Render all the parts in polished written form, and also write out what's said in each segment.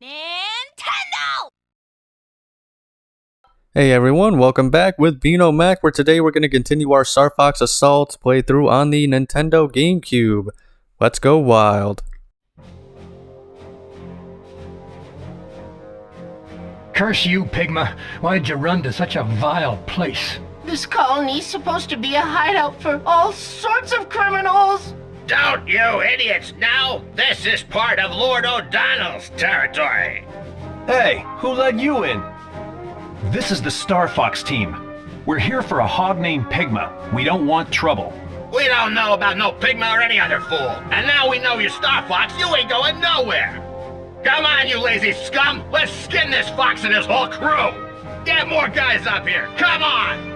Nintendo! Hey everyone, welcome back with Beano Mac, where today we're going to continue our Star Fox Assault playthrough on the Nintendo GameCube. Let's go wild. Curse you, Pigma. Why'd you run to such a vile place? This colony's supposed to be a hideout for all sorts of criminals. Don't you idiots know? This is part of Lord O'Donnell's territory. Hey, who let you in? This is the Star Fox team. We're here for a hog named Pigma. We don't want trouble. We don't know about no Pigma or any other fool. And now we know you're Star Fox, you ain't going nowhere. Come on, you lazy scum. Let's skin this fox and his whole crew. Get more guys up here. Come on.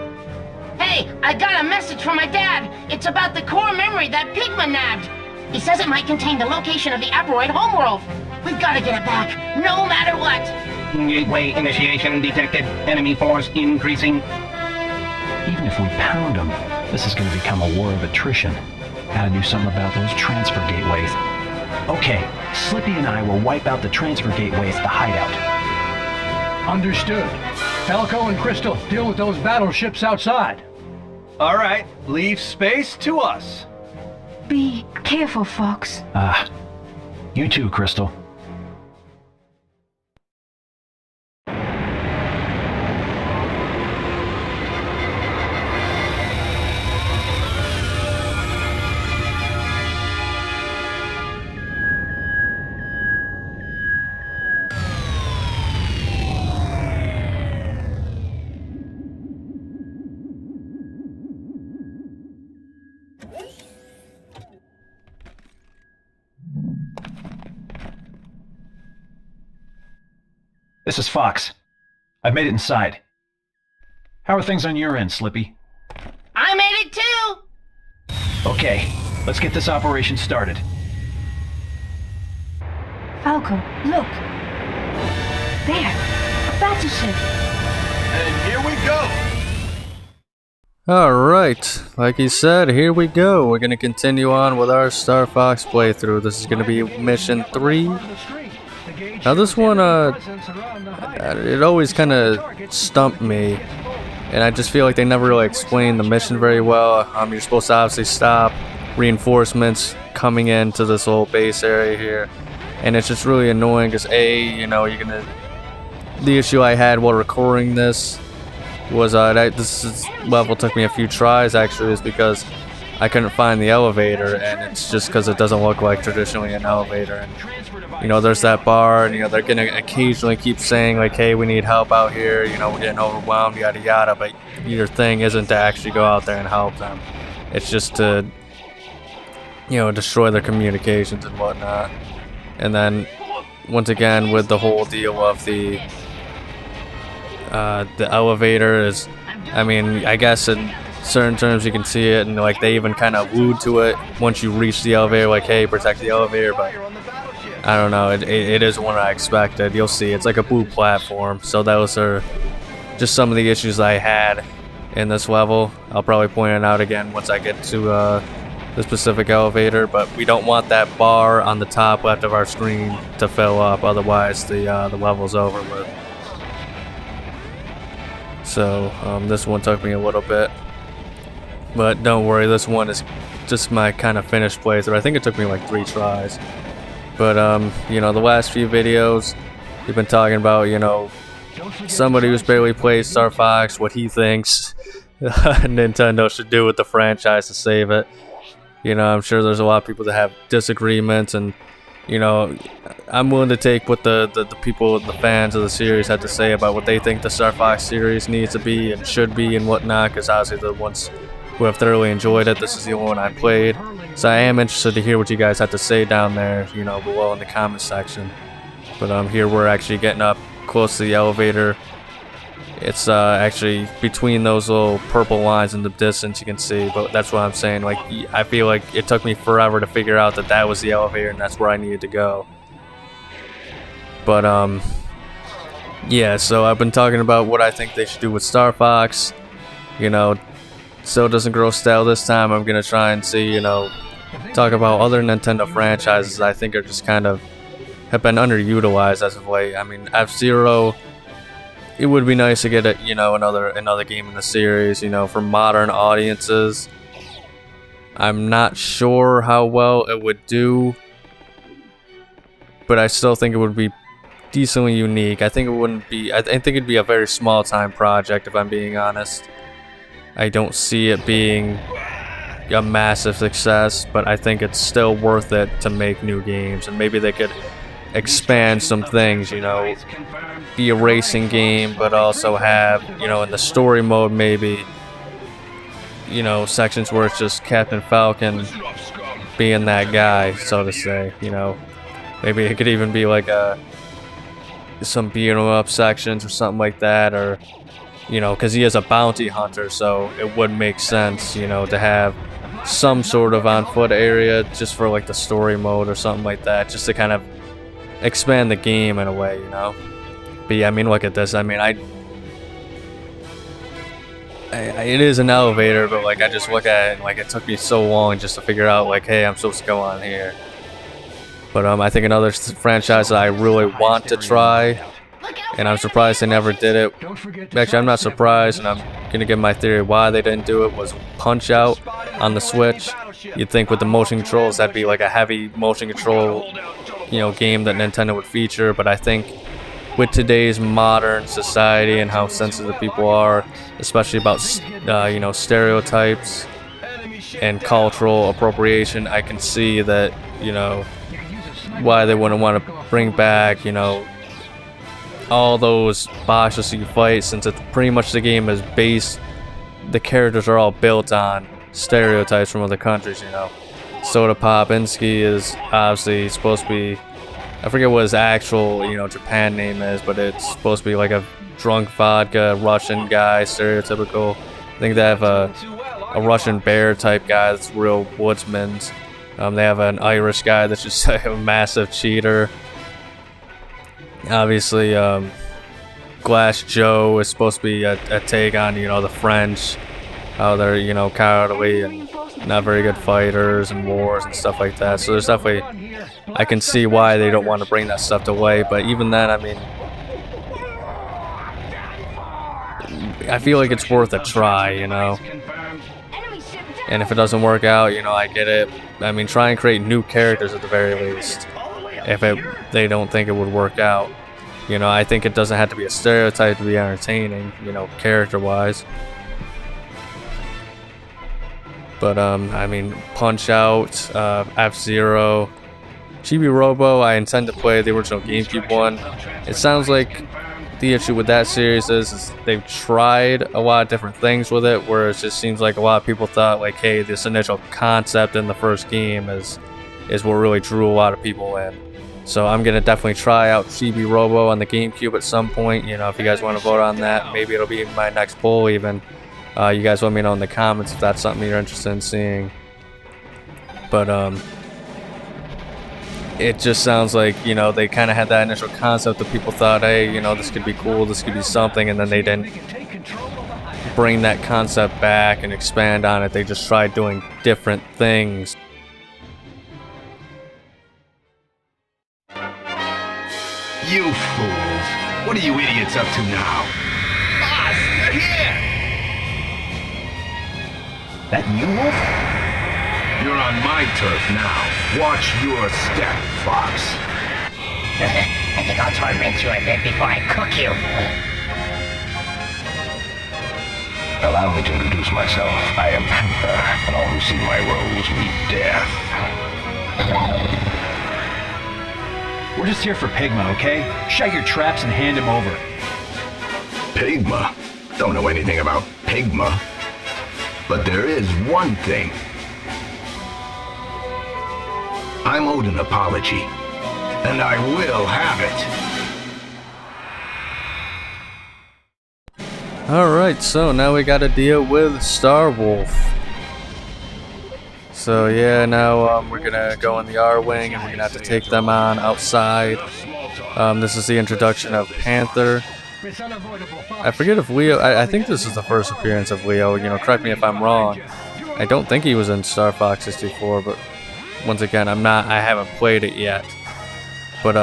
Hey, I got a message from my dad. It's about the core memory that Pigma nabbed. He says it might contain the location of the Aparoid Homeworld. We've got to get it back, no matter what. Gateway initiation detected. Enemy force increasing. Even if we pound them, this is going to become a war of attrition. Gotta do something about those transfer gateways. Okay, Slippy and I will wipe out the transfer gateways at the hideout. Understood. Falco and Krystal, deal with those battleships outside. All right, leave space to us. Be careful, Fox. You too, Krystal. This is Fox. I've made it inside. How are things on your end, Slippy? I made it too. Okay, let's get this operation started. Falco, look. There, a battleship. And here we go! Alright, like he said, here we go. We're going to continue on with our Star Fox playthrough. This is going to be mission 3. Now this one, it always kind of stumped me, and I just feel like they never really explained the mission very well. You're supposed to obviously stop reinforcements coming into this whole base area here, and it's just really annoying because the issue I had while recording this was this level took me a few tries actually, is because I couldn't find the elevator, and it's just because it doesn't look like traditionally an elevator. And there's that bar, and they're gonna occasionally keep saying like, hey, we need help out here, we're getting overwhelmed, yada yada, but your thing isn't to actually go out there and help them. It's just to destroy their communications and whatnot. And then once again, with the whole deal of the elevator is, I guess in certain terms you can see it, and like they even kind of allude to it once you reach the elevator, like, hey, protect the elevator. But I don't know, it isn't what I expected. You'll see, it's like a blue platform. So those are just some of the issues I had in this level. I'll probably point it out again once I get to the specific elevator, but we don't want that bar on the top left of our screen to fill up, otherwise the level's over with. So this one took me a little bit, but don't worry, this one is just my kind of finished playthrough. I think it took me like 3 tries. But the last few videos we've been talking about, somebody who's barely played Star Fox, what he thinks Nintendo should do with the franchise to save it. I'm sure there's a lot of people that have disagreements, and I'm willing to take what the people, the fans of the series have to say about what they think the Star Fox series needs to be and should be and whatnot, because obviously the ones who have thoroughly enjoyed it, this is the only one I played. So I am interested to hear what you guys have to say down there, below in the comment section. But here we're actually getting up close to the elevator. It's actually between those little purple lines in the distance, you can see, but that's what I'm saying. Like, I feel like it took me forever to figure out that was the elevator and that's where I needed to go. But yeah, so I've been talking about what I think they should do with Star Fox. So it doesn't grow stale this time. I'm gonna try and see, talk about other Nintendo franchises I think are just kind of have been underutilized as of late. I mean, F-Zero, it would be nice to get a, you know, another game in the series, you know, for modern audiences. I'm not sure how well it would do, but I still think it would be decently unique. I think it wouldn't be, I think it'd be a very small time project, if I'm being honest. I don't see it being a massive success, but I think it's still worth it to make new games, and maybe they could expand some things, you know, be a racing game, but also have, you know, in the story mode, maybe, you know, sections where it's just Captain Falcon being that guy, so to say, you know. Maybe it could even be like some beat 'em up sections or something like that, or, you know, because he is a bounty hunter, so it would make sense, you know, to have some sort of on foot area just for like the story mode or something like that, just to kind of expand the game in a way, you know. But yeah, I mean, look at this. I mean, it is an elevator, but like I just look at it and like it took me so long just to figure out like, hey, I'm supposed to go on here. But I think another franchise that I really want to try, and I'm surprised they never did it. Actually, I'm not surprised, and I'm gonna give my theory why they didn't do it, was Punch Out on the Switch. You'd think with the motion controls that'd be like a heavy motion control, you know, game that Nintendo would feature, but I think with today's modern society and how sensitive people are, especially about you know, stereotypes and cultural appropriation, I can see that, you know, why they wouldn't want to bring back, you know, all those bosses you fight, since it's pretty much the game is based, the characters are all built on stereotypes from other countries, you know. Soda Popinski is obviously supposed to be, I forget what his actual, you know, Japan name is, but it's supposed to be like a drunk vodka Russian guy, stereotypical. I think they have a Russian bear type guy that's real woodsman's. They have an Irish guy that's just a massive cheater. Obviously, Glass Joe is supposed to be a take on, you know, the French, how they're, you know, cowardly and not very good fighters and wars and stuff like that. So there's definitely, I can see why they don't want to bring that stuff to light. But even then, I mean, I feel like it's worth a try, you know. And if it doesn't work out, you know, I get it. I mean, try and create new characters at the very least. If they don't think it would work out. You know, I think it doesn't have to be a stereotype to be entertaining, you know, character-wise. But, I mean, Punch Out, F-Zero, Chibi Robo, I intend to play the original GameCube one. It sounds like the issue with that series is they've tried a lot of different things with it, where it just seems like a lot of people thought, like, hey, this initial concept in the first game is what really drew a lot of people in. So I'm going to definitely try out Chibi Robo on the GameCube at some point. You know, if you guys want to vote on that, maybe it'll be my next poll even. You guys let me know in the comments if that's something you're interested in seeing. But, it just sounds like, you know, they kind of had that initial concept that people thought, hey, you know, this could be cool, this could be something, and then they didn't bring that concept back and expand on it. They just tried doing different things. You fools! What are you idiots up to now? Boss, you're here! That you, Wolf? You're on my turf now. Watch your step, Fox. I think I'll torment you a bit before I cook you. Allow me to introduce myself. I am Panther, and all who see my roles meet death. We're just here for Pigma, okay? Shut your traps and hand him over. Pigma? Don't know anything about Pigma. But there is one thing. I'm owed an apology, and I will have it. Alright, so now we gotta deal with Star Wolf. So yeah, now we're gonna go in the R-Wing and we're gonna have to take them on outside. This is the introduction of Panther. I forget if Leo, I think this is the first appearance of Leo, you know, correct me if I'm wrong. I don't think he was in Star Fox 64, but once again, I haven't played it yet. But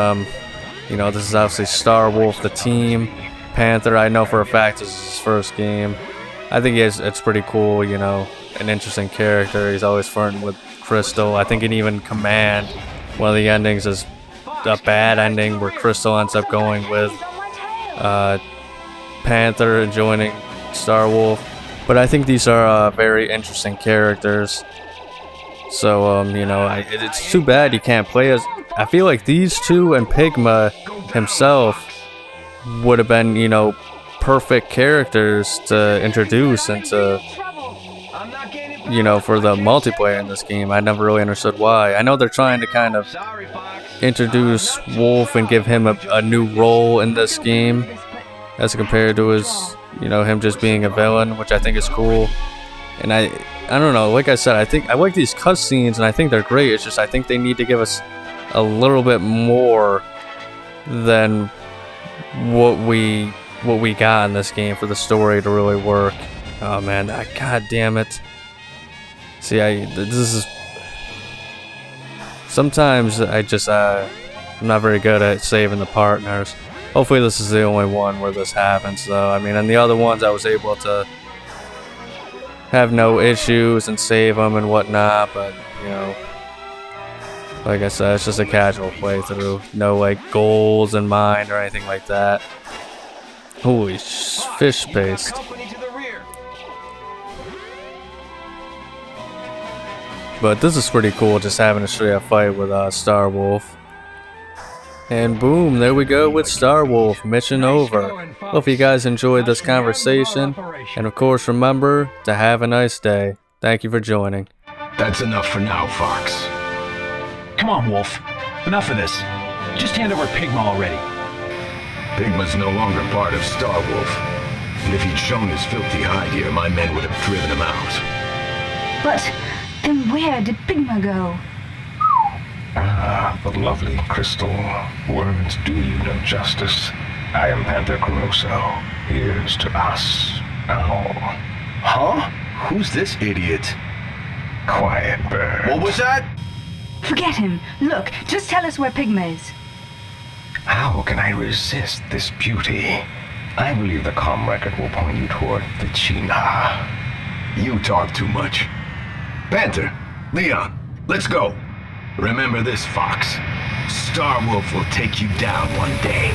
you know, this is obviously Starwolf, the team. Panther, I know for a fact this is his first game. I think it's pretty cool, you know, an interesting character. He's always flirting with Krystal. I think in even Command, one of the endings is a bad ending where Krystal ends up going with Panther and joining Starwolf. But I think these are very interesting characters. So, you know, it's too bad you can't play as... I feel like these two and Pigma himself would have been, you know, perfect characters to introduce and to, you know, for the multiplayer in this game. I never really understood why. I know they're trying to kind of introduce Wolf and give him a new role in this game as compared to his, you know, him just being a villain, which I think is cool. And I don't know, like I said, I like these cutscenes and I think they're great. It's just I think they need to give us a little bit more than what we got in this game for the story to really work. Oh man, god damn it. See, this is... Sometimes I just, I'm not very good at saving the partners. Hopefully this is the only one where this happens though. I mean, in the other ones I was able to have no issues and save them and whatnot, but, you know, like I said, it's just a casual playthrough. No, like, goals in mind or anything like that. Holy fish paste. But this is pretty cool, just having a straight up fight with Starwolf. And boom, there we go with Starwolf. Mission over. Hope you guys enjoyed this conversation. And of course, remember to have a nice day. Thank you for joining. That's enough for now, Fox. Come on, Wolf. Enough of this. Just hand over Pigma already. Pigma's no longer part of Starwolf. And if he'd shown his filthy hide here, my men would have driven him out. But then where did Pigma go? Ah, the lovely Krystal. Words do you no justice. I am Panther Coroso. Here's to us. Now. Huh? Who's this idiot? Quiet, bird. What was that? Forget him. Look, just tell us where Pigma is. How can I resist this beauty? I believe the comm record will point you toward Vicina. You talk too much. Panther, Leon, let's go. Remember this, Fox. Starwolf will take you down one day.